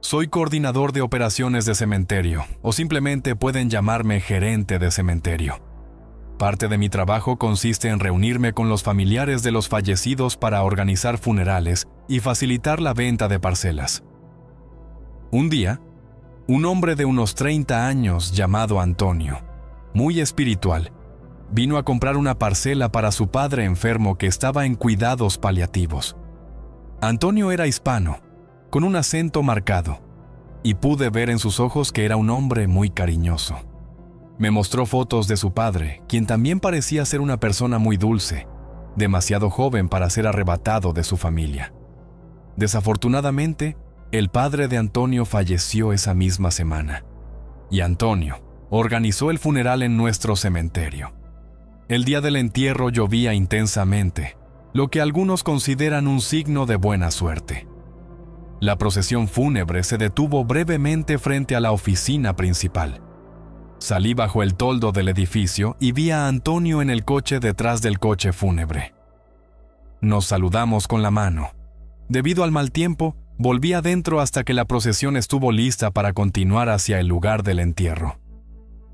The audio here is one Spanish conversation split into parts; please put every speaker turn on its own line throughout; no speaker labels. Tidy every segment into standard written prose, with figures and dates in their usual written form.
Soy coordinador de operaciones de cementerio, o simplemente pueden llamarme gerente de cementerio. Parte de mi trabajo consiste en reunirme con los familiares de los fallecidos para organizar funerales y facilitar la venta de parcelas. Un día, un hombre de unos 30 años llamado Antonio, muy espiritual, vino a comprar una parcela para su padre enfermo que estaba en cuidados paliativos. Antonio era hispano, con un acento marcado, y pude ver en sus ojos que era un hombre muy cariñoso. Me mostró fotos de su padre, quien también parecía ser una persona muy dulce, demasiado joven para ser arrebatado de su familia. Desafortunadamente, el padre de Antonio falleció esa misma semana, y Antonio organizó el funeral en nuestro cementerio. El día del entierro llovía intensamente, lo que algunos consideran un signo de buena suerte. La procesión fúnebre se detuvo brevemente frente a la oficina principal. Salí bajo el toldo del edificio y vi a Antonio en el coche detrás del coche fúnebre. Nos saludamos con la mano. Debido al mal tiempo, volví adentro hasta que la procesión estuvo lista para continuar hacia el lugar del entierro.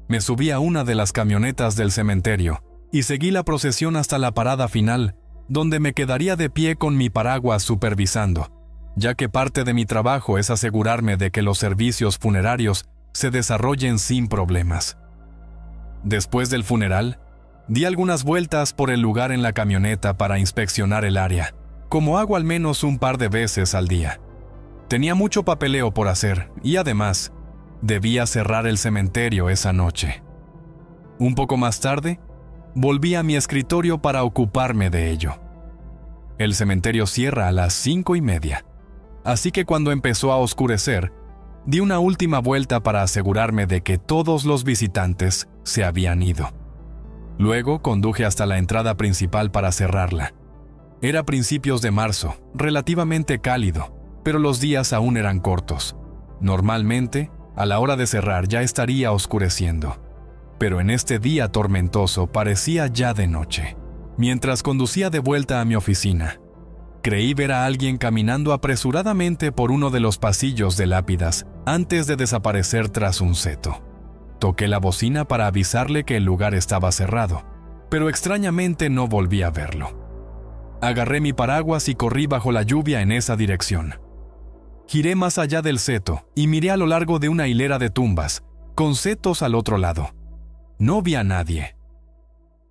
Me subí a una de las camionetas del cementerio y seguí la procesión hasta la parada final, donde me quedaría de pie con mi paraguas supervisando, ya que parte de mi trabajo es asegurarme de que los servicios funerarios se desarrollen sin problemas. Después del funeral, di algunas vueltas por el lugar en la camioneta para inspeccionar el área, como hago al menos un par de veces al día. Tenía mucho papeleo por hacer y además, debía cerrar el cementerio esa noche. Un poco más tarde, volví a mi escritorio para ocuparme de ello. El cementerio cierra a las 5:30, así que cuando empezó a oscurecer, di una última vuelta para asegurarme de que todos los visitantes se habían ido. Luego conduje hasta la entrada principal para cerrarla. Era principios de marzo, relativamente cálido, pero los días aún eran cortos. Normalmente, a la hora de cerrar ya estaría oscureciendo, pero en este día tormentoso parecía ya de noche. Mientras conducía de vuelta a mi oficina, creí ver a alguien caminando apresuradamente por uno de los pasillos de lápidas antes de desaparecer tras un seto. Toqué la bocina para avisarle que el lugar estaba cerrado, pero extrañamente no volví a verlo. Agarré mi paraguas y corrí bajo la lluvia en esa dirección. Giré más allá del seto y miré a lo largo de una hilera de tumbas, con setos al otro lado. No vi a nadie.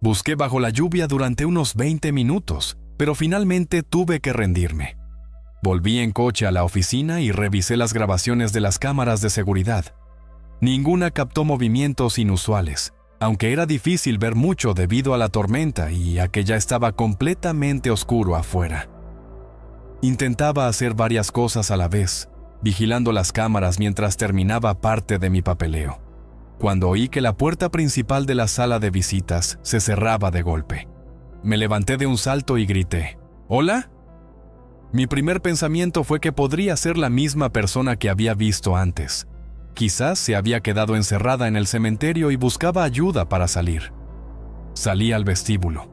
Busqué bajo la lluvia durante unos 20 minutos, pero finalmente tuve que rendirme. Volví en coche a la oficina y revisé las grabaciones de las cámaras de seguridad. Ninguna captó movimientos inusuales, aunque era difícil ver mucho debido a la tormenta y a que ya estaba completamente oscuro afuera. Intentaba hacer varias cosas a la vez, vigilando las cámaras mientras terminaba parte de mi papeleo, cuando oí que la puerta principal de la sala de visitas se cerraba de golpe. Me levanté de un salto y grité, ¿hola? Mi primer pensamiento fue que podría ser la misma persona que había visto antes. Quizás se había quedado encerrada en el cementerio y buscaba ayuda para salir. Salí al vestíbulo,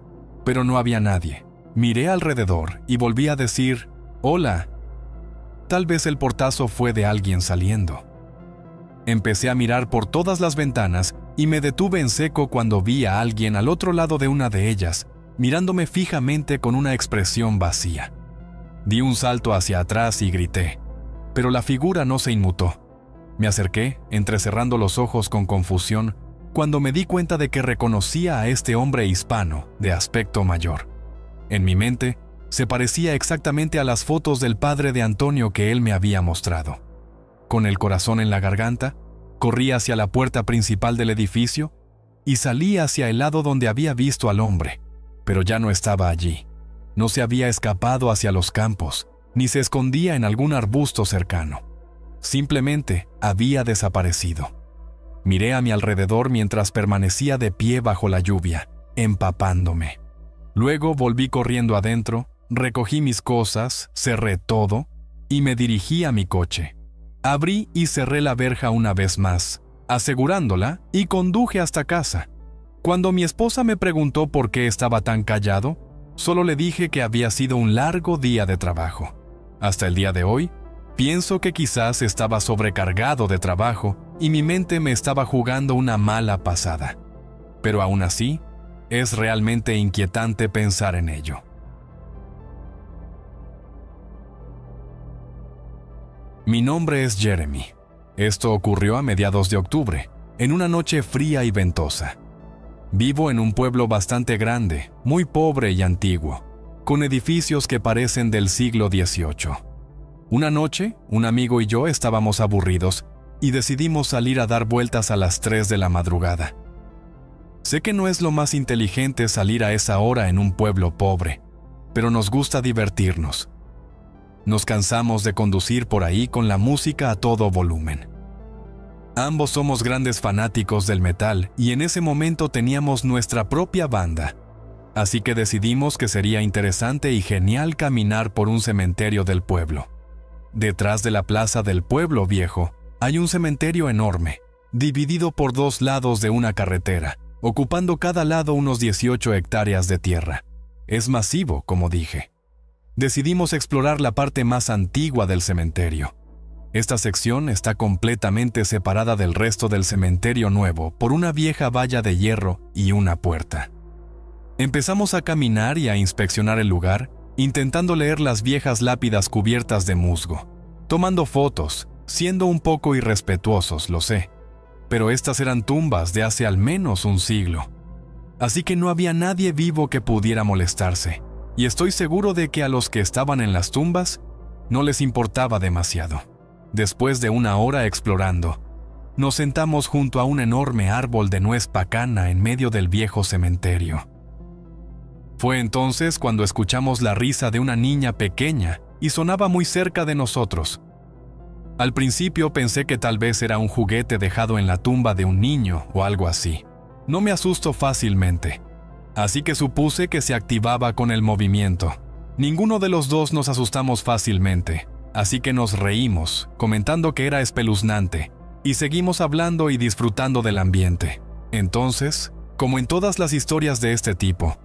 pero no había nadie. Miré alrededor y volví a decir, «Hola». Tal vez el portazo fue de alguien saliendo. Empecé a mirar por todas las ventanas y me detuve en seco cuando vi a alguien al otro lado de una de ellas, mirándome fijamente con una expresión vacía. Di un salto hacia atrás y grité, pero la figura no se inmutó. Me acerqué, entrecerrando los ojos con confusión, cuando me di cuenta de que reconocía a este hombre hispano de aspecto mayor. En mi mente, se parecía exactamente a las fotos del padre de Antonio que él me había mostrado. Con el corazón en la garganta, corrí hacia la puerta principal del edificio y salí hacia el lado donde había visto al hombre, pero ya no estaba allí. No se había escapado hacia los campos, ni se escondía en algún arbusto cercano. Simplemente había desaparecido. Miré a mi alrededor mientras permanecía de pie bajo la lluvia, empapándome. Luego volví corriendo adentro, recogí mis cosas, cerré todo y me dirigí a mi coche. Abrí y cerré la verja una vez más, asegurándola, y conduje hasta casa. Cuando mi esposa me preguntó por qué estaba tan callado, solo le dije que había sido un largo día de trabajo. Hasta el día de hoy, Pienso que quizás estaba sobrecargado de trabajo y mi mente me estaba jugando una mala pasada. Pero aún así, es realmente inquietante pensar en ello. Mi nombre es Jeremy. Esto ocurrió a mediados de octubre, en una noche fría y ventosa. Vivo en un pueblo bastante grande, muy pobre y antiguo, con edificios que parecen del siglo XVIII. Una noche, un amigo y yo estábamos aburridos y decidimos salir a dar vueltas a las 3 de la madrugada. Sé que no es lo más inteligente salir a esa hora en un pueblo pobre, pero nos gusta divertirnos. Nos cansamos de conducir por ahí con la música a todo volumen. Ambos somos grandes fanáticos del metal y en ese momento teníamos nuestra propia banda, así que decidimos que sería interesante y genial caminar por un cementerio del pueblo. Detrás de la plaza del pueblo viejo hay un cementerio enorme, dividido por 2 lados de una carretera, ocupando cada lado unos 18 hectáreas de tierra. Es masivo, como dije. Decidimos explorar la parte más antigua del cementerio. Esta sección está completamente separada del resto del cementerio nuevo por una vieja valla de hierro y una puerta. Empezamos a caminar y a inspeccionar el lugar, intentando leer las viejas lápidas cubiertas de musgo, tomando fotos, siendo un poco irrespetuosos, lo sé, pero estas eran tumbas de hace al menos un siglo. Así que no había nadie vivo que pudiera molestarse, y estoy seguro de que a los que estaban en las tumbas no les importaba demasiado. Después de una hora explorando, nos sentamos junto a un enorme árbol de nuez pacana en medio del viejo cementerio. Fue entonces cuando escuchamos la risa de una niña pequeña y sonaba muy cerca de nosotros. Al principio pensé que tal vez era un juguete dejado en la tumba de un niño o algo así. No me asusto fácilmente, así que supuse que se activaba con el movimiento. Ninguno de los dos nos asustamos fácilmente, así que nos reímos, comentando que era espeluznante, y seguimos hablando y disfrutando del ambiente. Entonces, como en todas las historias de este tipo,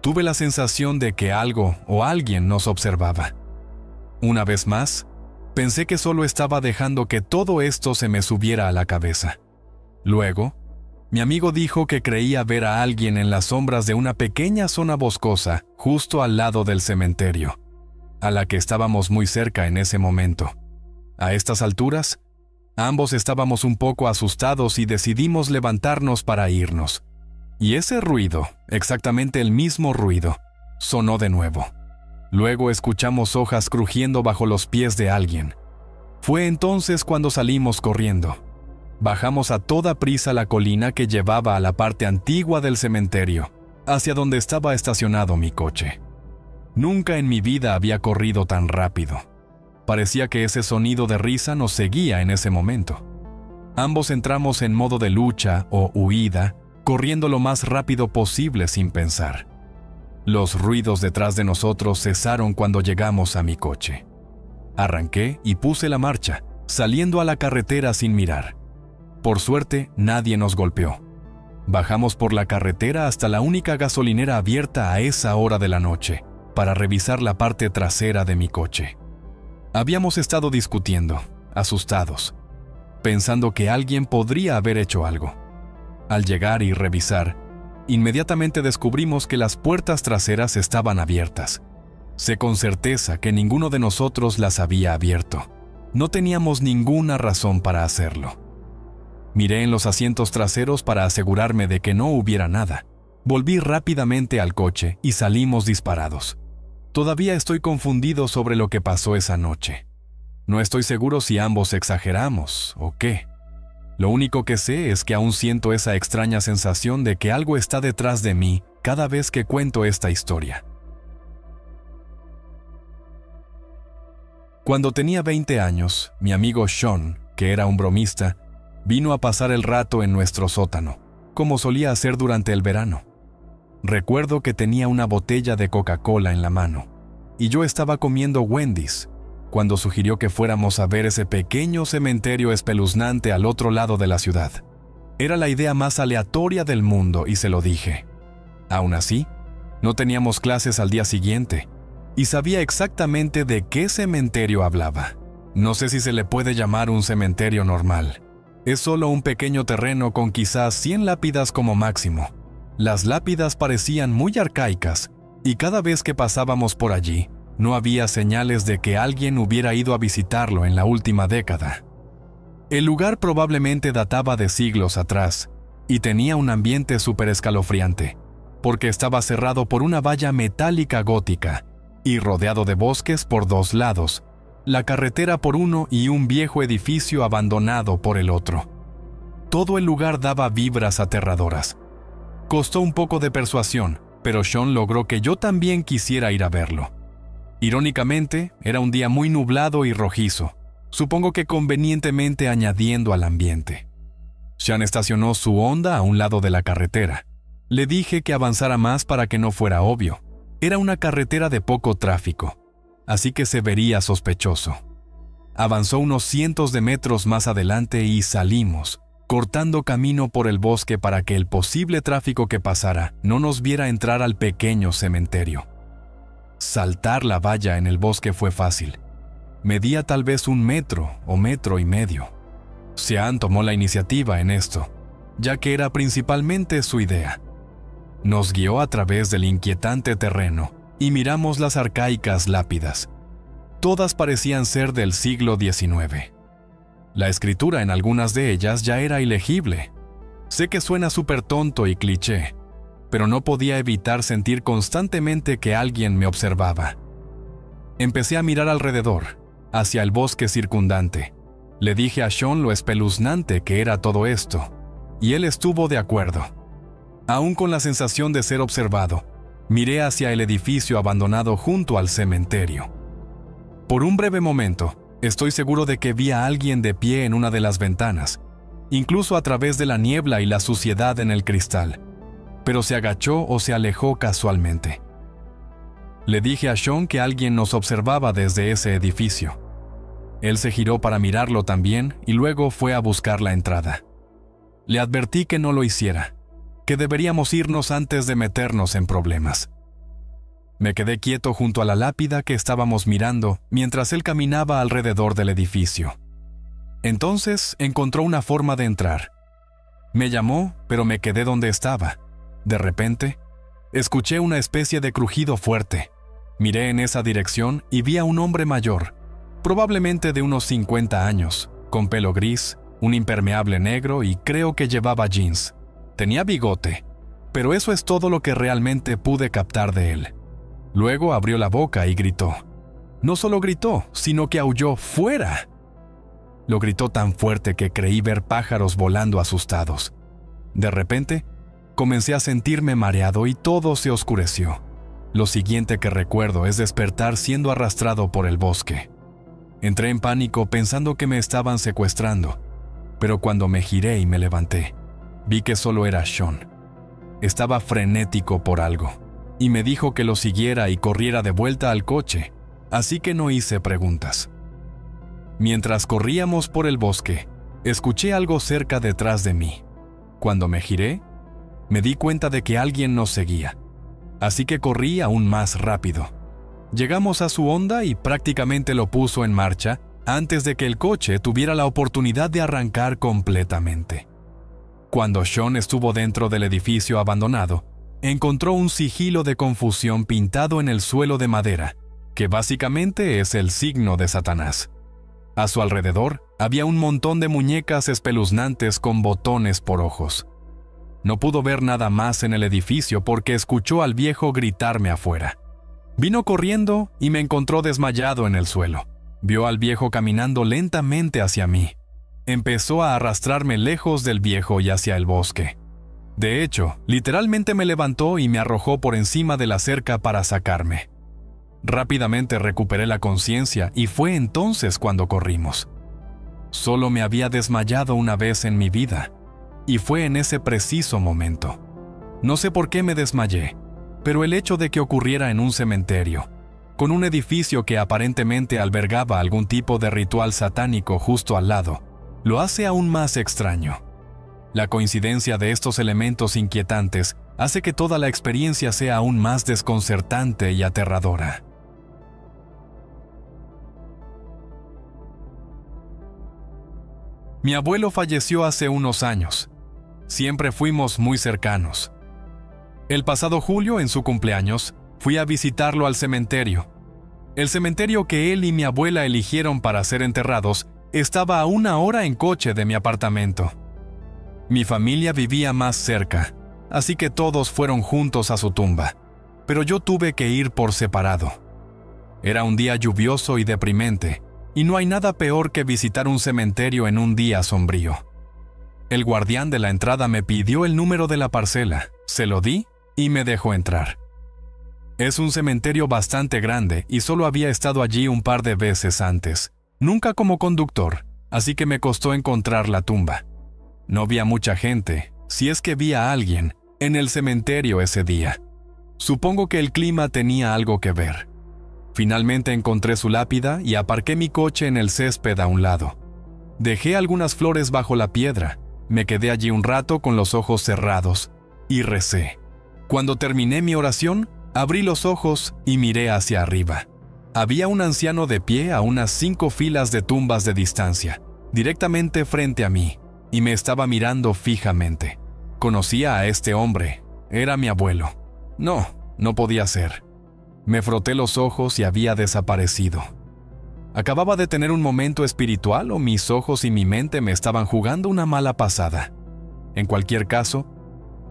tuve la sensación de que algo o alguien nos observaba. Una vez más, pensé que solo estaba dejando que todo esto se me subiera a la cabeza. Luego, mi amigo dijo que creía ver a alguien en las sombras de una pequeña zona boscosa justo al lado del cementerio, a la que estábamos muy cerca en ese momento. A estas alturas, ambos estábamos un poco asustados y decidimos levantarnos para irnos. Y ese ruido, exactamente el mismo ruido, sonó de nuevo. Luego escuchamos hojas crujiendo bajo los pies de alguien. Fue entonces cuando salimos corriendo. Bajamos a toda prisa la colina que llevaba a la parte antigua del cementerio, hacia donde estaba estacionado mi coche. Nunca en mi vida había corrido tan rápido. Parecía que ese sonido de risa nos seguía en ese momento. Ambos entramos en modo de lucha o huida, corriendo lo más rápido posible sin pensar. Los ruidos detrás de nosotros cesaron cuando llegamos a mi coche. Arranqué y puse la marcha, saliendo a la carretera sin mirar. Por suerte, nadie nos golpeó. Bajamos por la carretera hasta la única gasolinera abierta a esa hora de la noche, para revisar la parte trasera de mi coche. Habíamos estado discutiendo, asustados, pensando que alguien podría haber hecho algo. Al llegar y revisar, inmediatamente descubrimos que las puertas traseras estaban abiertas. Sé con certeza que ninguno de nosotros las había abierto. No teníamos ninguna razón para hacerlo. Miré en los asientos traseros para asegurarme de que no hubiera nada. Volví rápidamente al coche y salimos disparados. Todavía estoy confundido sobre lo que pasó esa noche. No estoy seguro si ambos exageramos o qué. Lo único que sé es que aún siento esa extraña sensación de que algo está detrás de mí cada vez que cuento esta historia. Cuando tenía 20 años, mi amigo Sean, que era un bromista, vino a pasar el rato en nuestro sótano, como solía hacer durante el verano. Recuerdo que tenía una botella de Coca-Cola en la mano, y yo estaba comiendo Wendy's, cuando sugirió que fuéramos a ver ese pequeño cementerio espeluznante al otro lado de la ciudad. Era la idea más aleatoria del mundo y se lo dije. Aún así, no teníamos clases al día siguiente, y sabía exactamente de qué cementerio hablaba. No sé si se le puede llamar un cementerio normal. Es solo un pequeño terreno con quizás 100 lápidas como máximo. Las lápidas parecían muy arcaicas, y cada vez que pasábamos por allí, no había señales de que alguien hubiera ido a visitarlo en la última década. El lugar probablemente databa de siglos atrás, y tenía un ambiente súper escalofriante, porque estaba cerrado por una valla metálica gótica, y rodeado de bosques por dos lados, la carretera por uno y un viejo edificio abandonado por el otro. Todo el lugar daba vibras aterradoras. Costó un poco de persuasión, pero Sean logró que yo también quisiera ir a verlo. Irónicamente, era un día muy nublado y rojizo, supongo que convenientemente añadiendo al ambiente. Sean estacionó su Honda a un lado de la carretera. Le dije que avanzara más para que no fuera obvio. Era una carretera de poco tráfico, así que se vería sospechoso. Avanzó unos cientos de metros más adelante y salimos, cortando camino por el bosque para que el posible tráfico que pasara no nos viera entrar al pequeño cementerio. Saltar la valla en el bosque fue fácil. Medía tal vez 1 metro o 1,5 metros. Sean tomó la iniciativa en esto, ya que era principalmente su idea. Nos guió a través del inquietante terreno y miramos las arcaicas lápidas. Todas parecían ser del siglo XIX. La escritura en algunas de ellas ya era ilegible. Sé que suena súper tonto y cliché, pero no podía evitar sentir constantemente que alguien me observaba. Empecé a mirar alrededor, hacia el bosque circundante. Le dije a Sean lo espeluznante que era todo esto, y él estuvo de acuerdo. Aún con la sensación de ser observado, miré hacia el edificio abandonado junto al cementerio. Por un breve momento, estoy seguro de que vi a alguien de pie en una de las ventanas, incluso a través de la niebla y la suciedad en el cristal, pero se agachó o se alejó casualmente. Le dije a Sean que alguien nos observaba desde ese edificio. Él se giró para mirarlo también y luego fue a buscar la entrada. Le advertí que no lo hiciera, que deberíamos irnos antes de meternos en problemas. Me quedé quieto junto a la lápida que estábamos mirando mientras él caminaba alrededor del edificio. Entonces encontró una forma de entrar. Me llamó, pero me quedé donde estaba. De repente, escuché una especie de crujido fuerte. Miré en esa dirección y vi a un hombre mayor, probablemente de unos 50 años, con pelo gris, un impermeable negro y creo que llevaba jeans. Tenía bigote, pero eso es todo lo que realmente pude captar de él. Luego abrió la boca y gritó. No solo gritó, sino que aulló ¡fuera! Lo gritó tan fuerte que creí ver pájaros volando asustados. De repente, comencé a sentirme mareado y todo se oscureció. Lo siguiente que recuerdo es despertar siendo arrastrado por el bosque. Entré en pánico pensando que me estaban secuestrando, pero cuando me giré y me levanté, vi que solo era Sean. Estaba frenético por algo, y me dijo que lo siguiera y corriera de vuelta al coche, así que no hice preguntas. Mientras corríamos por el bosque, escuché algo cerca detrás de mí. Cuando me giré, me di cuenta de que alguien nos seguía, así que corrí aún más rápido. Llegamos a su Honda y prácticamente lo puso en marcha antes de que el coche tuviera la oportunidad de arrancar completamente. Cuando Sean estuvo dentro del edificio abandonado, encontró un sigilo de confusión pintado en el suelo de madera, que básicamente es el signo de Satanás. A su alrededor había un montón de muñecas espeluznantes con botones por ojos. No pudo ver nada más en el edificio porque escuchó al viejo gritarme afuera. Vino corriendo y me encontró desmayado en el suelo. Vio al viejo caminando lentamente hacia mí. Empezó a arrastrarme lejos del viejo y hacia el bosque. De hecho, literalmente me levantó y me arrojó por encima de la cerca para sacarme. Rápidamente recuperé la conciencia y fue entonces cuando corrimos. Solo me había desmayado una vez en mi vida, y fue en ese preciso momento. No sé por qué me desmayé, pero el hecho de que ocurriera en un cementerio, con un edificio que aparentemente albergaba algún tipo de ritual satánico justo al lado, lo hace aún más extraño. La coincidencia de estos elementos inquietantes hace que toda la experiencia sea aún más desconcertante y aterradora. Mi abuelo falleció hace unos años. Siempre fuimos muy cercanos. El pasado julio, en su cumpleaños, fui a visitarlo al cementerio. El cementerio que él y mi abuela eligieron para ser enterrados estaba a 1 hora en coche de mi apartamento. Mi familia vivía más cerca, así que todos fueron juntos a su tumba, pero yo tuve que ir por separado. Era un día lluvioso y deprimente, y no hay nada peor que visitar un cementerio en un día sombrío. El guardián de la entrada me pidió el número de la parcela, se lo di y me dejó entrar. Es un cementerio bastante grande y solo había estado allí un par de veces antes, nunca como conductor, así que me costó encontrar la tumba. No vi a mucha gente, si es que vi a alguien, en el cementerio ese día. Supongo que el clima tenía algo que ver. Finalmente encontré su lápida y aparqué mi coche en el césped a un lado. Dejé algunas flores bajo la piedra, me quedé allí un rato con los ojos cerrados y recé. Cuando terminé mi oración, abrí los ojos y miré hacia arriba. Había un anciano de pie a unas 5 filas de tumbas de distancia, directamente frente a mí, y me estaba mirando fijamente. Conocía a este hombre, era mi abuelo. No podía ser. Me froté los ojos y había desaparecido. ¿Acababa de tener un momento espiritual o mis ojos y mi mente me estaban jugando una mala pasada? En cualquier caso,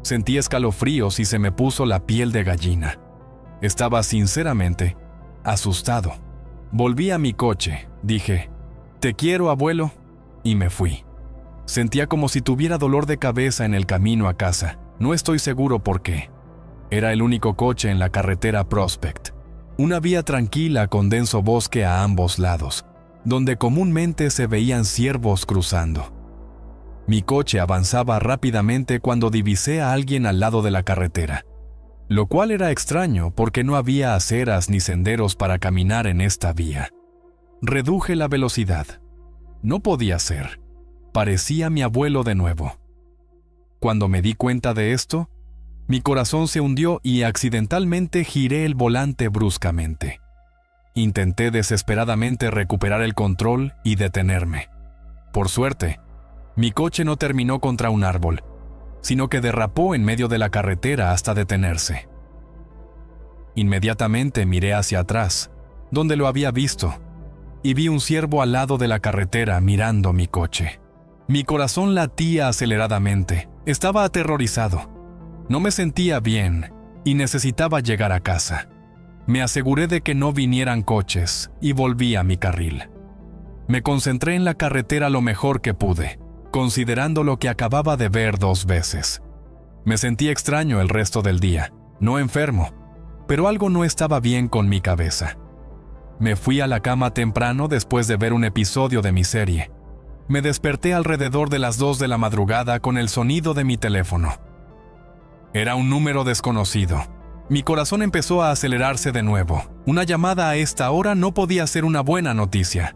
sentí escalofríos y se me puso la piel de gallina. Estaba sinceramente asustado. Volví a mi coche, dije, «Te quiero, abuelo», y me fui. Sentía como si tuviera dolor de cabeza en el camino a casa, no estoy seguro por qué. Era el único coche en la carretera Prospect, una vía tranquila con denso bosque a ambos lados, donde comúnmente se veían ciervos cruzando. Mi coche avanzaba rápidamente cuando divisé a alguien al lado de la carretera, lo cual era extraño porque no había aceras ni senderos para caminar en esta vía. Reduje la velocidad. No podía ser. Parecía mi abuelo de nuevo. Cuando me di cuenta de esto, mi corazón se hundió y accidentalmente giré el volante bruscamente. Intenté desesperadamente recuperar el control y detenerme. Por suerte, mi coche no terminó contra un árbol, sino que derrapó en medio de la carretera hasta detenerse. Inmediatamente miré hacia atrás, donde lo había visto, y vi un ciervo al lado de la carretera mirando mi coche. Mi corazón latía aceleradamente, estaba aterrorizado. No me sentía bien y necesitaba llegar a casa. Me aseguré de que no vinieran coches y volví a mi carril. Me concentré en la carretera lo mejor que pude, considerando lo que acababa de ver 2 veces. Me sentí extraño el resto del día, no enfermo, pero algo no estaba bien con mi cabeza. Me fui a la cama temprano después de ver un episodio de mi serie. Me desperté alrededor de las 2 de la madrugada con el sonido de mi teléfono. Era un número desconocido. Mi corazón empezó a acelerarse de nuevo. Una llamada a esta hora no podía ser una buena noticia.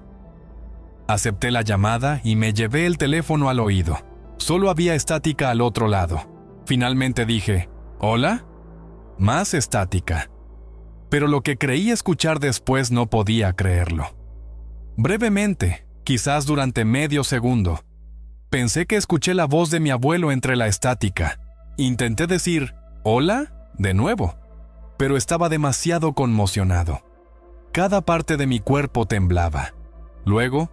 Acepté la llamada y me llevé el teléfono al oído. Solo había estática al otro lado. Finalmente dije, ¿hola? Más estática. Pero lo que creí escuchar después no podía creerlo. Brevemente, quizás durante medio segundo, pensé que escuché la voz de mi abuelo entre la estática. Intenté decir, ¿hola? De nuevo, pero estaba demasiado conmocionado. Cada parte de mi cuerpo temblaba. Luego,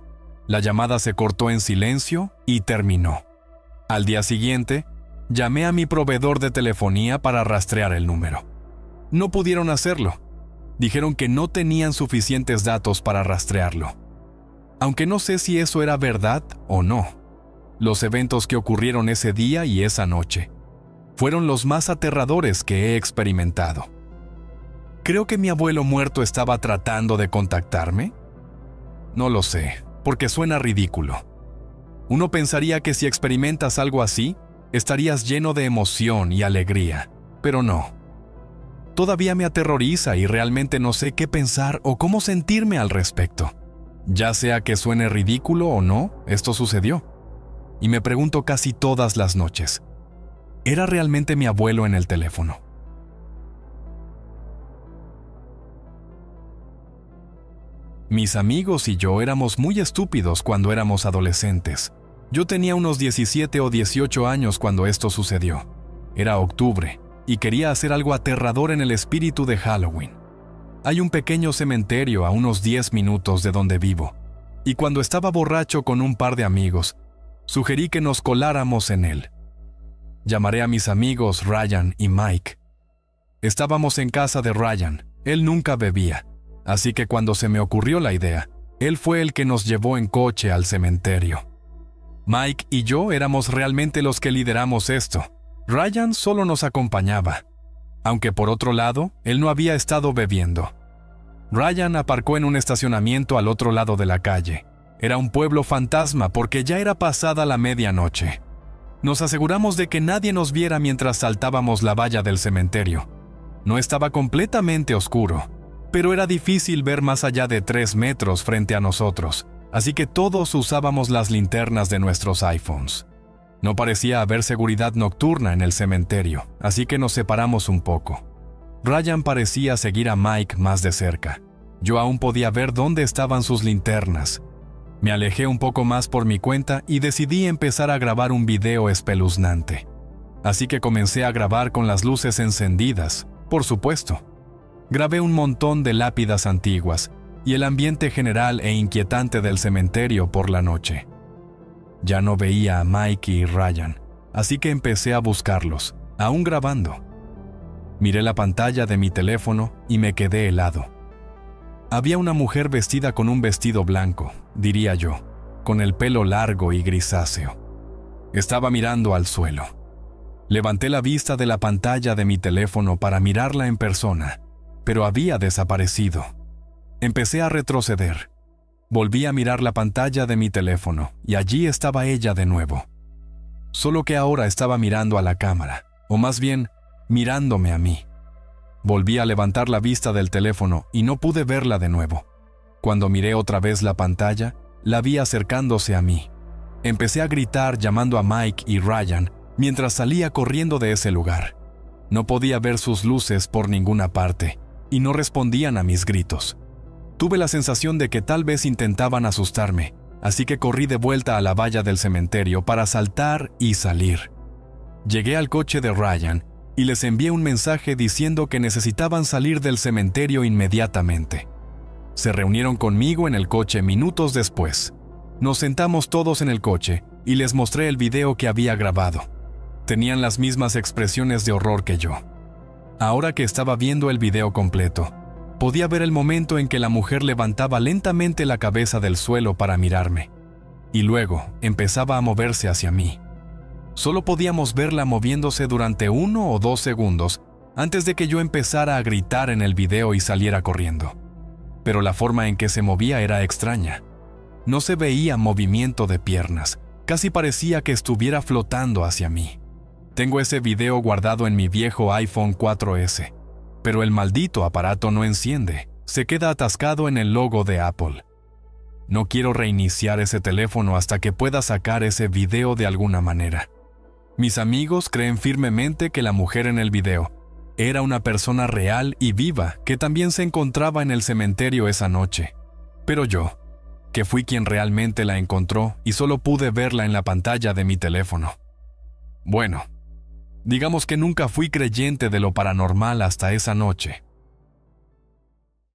la llamada se cortó en silencio y terminó. Al día siguiente, llamé a mi proveedor de telefonía para rastrear el número. No pudieron hacerlo. Dijeron que no tenían suficientes datos para rastrearlo. Aunque no sé si eso era verdad o no. Los eventos que ocurrieron ese día y esa noche fueron los más aterradores que he experimentado. ¿Creo que mi abuelo muerto estaba tratando de contactarme? No lo sé, porque suena ridículo. Uno pensaría que si experimentas algo así, estarías lleno de emoción y alegría, pero no. Todavía me aterroriza y realmente no sé qué pensar o cómo sentirme al respecto. Ya sea que suene ridículo o no, esto sucedió. Y me pregunto casi todas las noches, ¿era realmente mi abuelo en el teléfono? Mis amigos y yo éramos muy estúpidos cuando éramos adolescentes. Yo tenía unos 17 o 18 años cuando esto sucedió. Era octubre y quería hacer algo aterrador en el espíritu de Halloween. Hay un pequeño cementerio a unos 10 minutos de donde vivo, y cuando estaba borracho con un par de amigos, sugerí que nos coláramos en él. Llamaré a mis amigos Ryan y Mike. Estábamos en casa de Ryan. Él nunca bebía, así que cuando se me ocurrió la idea, él fue el que nos llevó en coche al cementerio. Mike y yo éramos realmente los que lideramos esto. Ryan solo nos acompañaba, aunque por otro lado, él no había estado bebiendo. Ryan aparcó en un estacionamiento al otro lado de la calle. Era un pueblo fantasma porque ya era pasada la medianoche. Nos aseguramos de que nadie nos viera mientras saltábamos la valla del cementerio. No estaba completamente oscuro, pero era difícil ver más allá de 3 metros frente a nosotros, así que todos usábamos las linternas de nuestros iPhones. No parecía haber seguridad nocturna en el cementerio, así que nos separamos un poco. Ryan parecía seguir a Mike más de cerca. Yo aún podía ver dónde estaban sus linternas. Me alejé un poco más por mi cuenta y decidí empezar a grabar un video espeluznante. Así que comencé a grabar con las luces encendidas, por supuesto. Grabé un montón de lápidas antiguas y el ambiente general e inquietante del cementerio por la noche. Ya no veía a Mike y Ryan, así que empecé a buscarlos, aún grabando. Miré la pantalla de mi teléfono y me quedé helado. Había una mujer vestida con un vestido blanco, diría yo, con el pelo largo y grisáceo. Estaba mirando al suelo. Levanté la vista de la pantalla de mi teléfono para mirarla en persona, pero había desaparecido. Empecé a retroceder. Volví a mirar la pantalla de mi teléfono y allí estaba ella de nuevo. Solo que ahora estaba mirando a la cámara, o más bien, mirándome a mí. Volví a levantar la vista del teléfono y no pude verla de nuevo. Cuando miré otra vez la pantalla, la vi acercándose a mí. Empecé a gritar llamando a Mike y Ryan mientras salía corriendo de ese lugar. No podía ver sus luces por ninguna parte y no respondían a mis gritos. Tuve la sensación de que tal vez intentaban asustarme, así que corrí de vuelta a la valla del cementerio para saltar y salir. Llegué al coche de Ryan y les envié un mensaje diciendo que necesitaban salir del cementerio inmediatamente. Se reunieron conmigo en el coche minutos después. Nos sentamos todos en el coche y les mostré el video que había grabado. Tenían las mismas expresiones de horror que yo. Ahora que estaba viendo el video completo, podía ver el momento en que la mujer levantaba lentamente la cabeza del suelo para mirarme, y luego empezaba a moverse hacia mí. Solo podíamos verla moviéndose durante 1 o 2 segundos antes de que yo empezara a gritar en el video y saliera corriendo. Pero la forma en que se movía era extraña. No se veía movimiento de piernas, casi parecía que estuviera flotando hacia mí. Tengo ese video guardado en mi viejo iPhone 4S. Pero el maldito aparato no enciende, se queda atascado en el logo de Apple. No quiero reiniciar ese teléfono hasta que pueda sacar ese video de alguna manera. Mis amigos creen firmemente que la mujer en el video era una persona real y viva que también se encontraba en el cementerio esa noche. Pero yo, que fui quien realmente la encontró y solo pude verla en la pantalla de mi teléfono. Bueno, digamos que nunca fui creyente de lo paranormal hasta esa noche.